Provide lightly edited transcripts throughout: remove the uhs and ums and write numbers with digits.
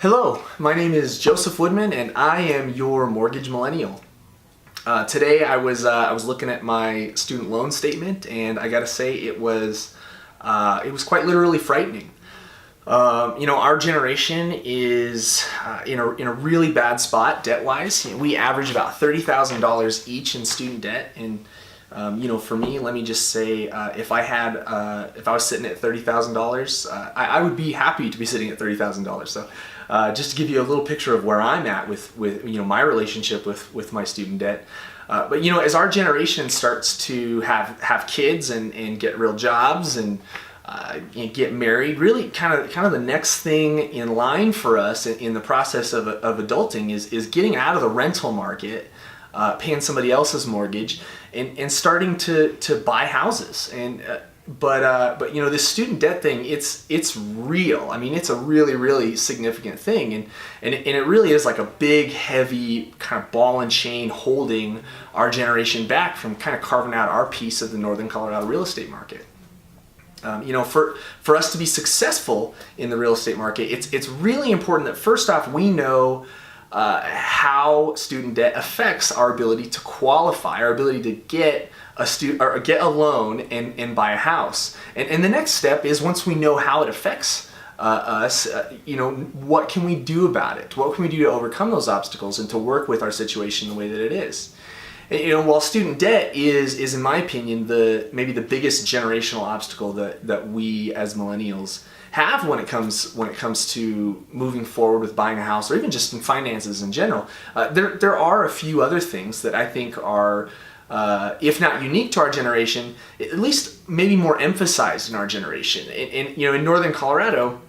Hello, my name is Joseph Woodman and I am your mortgage millennial. Today I was looking at my student loan statement and I gotta say it was quite literally frightening. Our generation is in a really bad spot debt-wise. We average about $30,000 each in student debt, and for me, let me just say, if I was sitting at $30,000, I would be happy to be sitting at $30,000. So, just to give you a little picture of where I'm at with my relationship with my student debt. But as our generation starts to have kids and get real jobs and get married, really kind of the next thing in line for us in the process of adulting is getting out of the rental market, paying somebody else's mortgage, and starting to buy houses. But this student debt thing, it's real. I mean, it's a really significant thing, and it really is like a big, heavy kind of ball and chain holding our generation back from kind of carving out our piece of the Northern Colorado real estate market. For us to be successful in the real estate market, it's really important that first off we know how student debt affects our ability to qualify, our ability to get a loan and buy a house. And the next step is, once we know how it affects us, what can we do about it? What can we do to overcome those obstacles and to work with our situation the way that it is? And, while student debt is in my opinion maybe the biggest generational obstacle that we as millennials have when it comes to moving forward with buying a house, or even just in finances in general, there are a few other things that I think are, if not unique to our generation, at least maybe more emphasized in our generation. In Northern Colorado,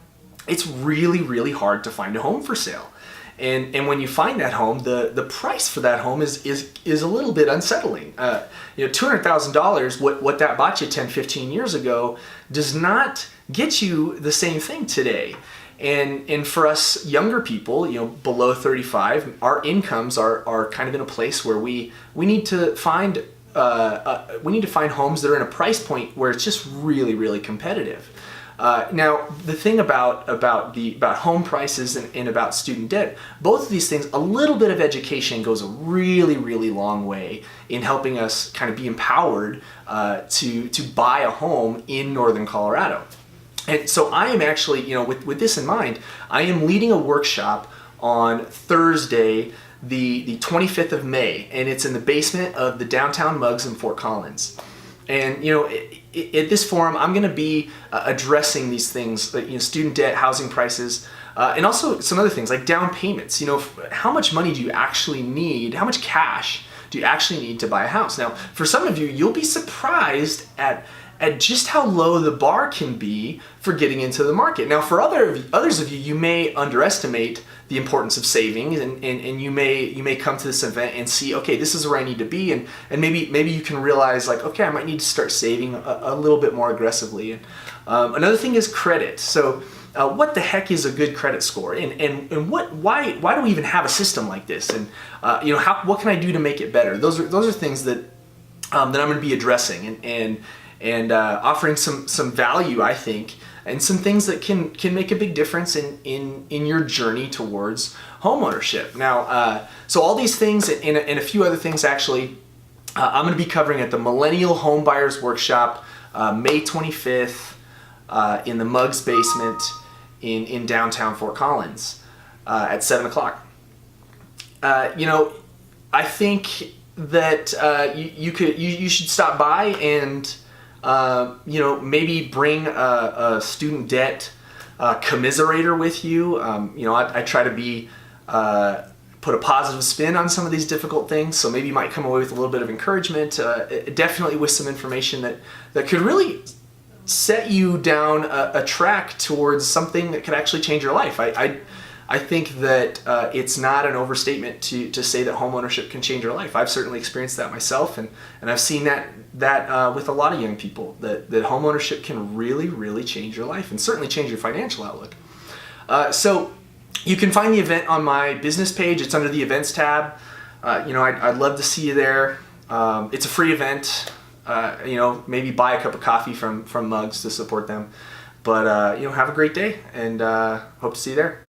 it's really hard to find a home for sale. And when you find that home, the price for that home is a little bit unsettling. $200,000, what that bought you 10, 15 years ago, does not get you the same thing today. And for us younger people, below 35, our incomes are kind of in a place where we need to find homes that are in a price point where it's just really competitive. Now, the thing about home prices and about student debt, both of these things, a little bit of education goes a really long way in helping us kind of be empowered to buy a home in Northern Colorado. And so I am actually, with this in mind, I am leading a workshop on Thursday, the 25th of May, and it's in the basement of the downtown Mugs in Fort Collins. And at this forum, I'm going to be addressing these things, student debt, housing prices, and also some other things like down payments. How much money do you actually need? How much cash do you actually need to buy a house? Now, for some of you, you'll be surprised at just how low the bar can be for getting into the market. Now, for others of you, you may underestimate the importance of saving, and you may come to this event and see, okay, this is where I need to be, and maybe you can realize, like, okay, I might need to start saving a little bit more aggressively. And another thing is credit. So what the heck is a good credit score, and why do we even have a system like this, and what can I do to make it better? Those are things that I'm going to be addressing and offering some value, I think, and some things that can make a big difference in your journey towards homeownership. Now, so all these things and a few other things, actually, I'm going to be covering at the Millennial Home Buyers Workshop, May 25th, in the Mugs basement in downtown Fort Collins, at 7 o'clock. I think that you should stop by and maybe bring a student debt commiserator with you. I try to put a positive spin on some of these difficult things, so maybe you might come away with a little bit of encouragement, definitely with some information that could really set you down a track towards something that could actually change your life. I think that it's not an overstatement to say that homeownership can change your life. I've certainly experienced that myself, and I've seen that with a lot of young people, that homeownership can really change your life and certainly change your financial outlook. So you can find the event on my business page. It's under the events tab. I'd love to see you there. It's a free event. Maybe buy a cup of coffee from Mugs to support them. But have a great day, and hope to see you there.